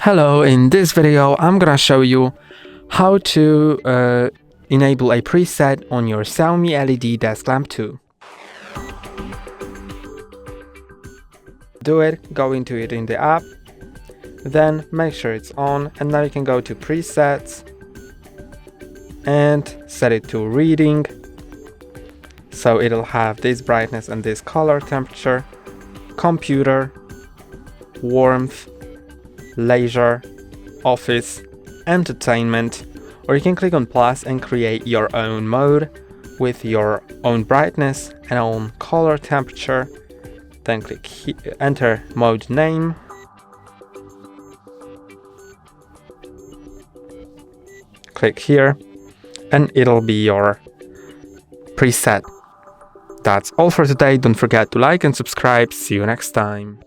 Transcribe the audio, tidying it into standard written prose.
Hello, in this video I'm gonna show you how to enable a preset on your Xiaomi LED Desk Lamp 2. Do it, go into it in the app, then make sure it's on, and now you can go to presets and set it to reading. So it'll have this brightness and this color temperature, computer, warmth, leisure, office, entertainment, or you can click on plus and create your own mode with your own brightness and own color temperature. Then click enter mode name. Click here and it'll be your preset. That's all for today. Don't forget to like and subscribe. See you next time.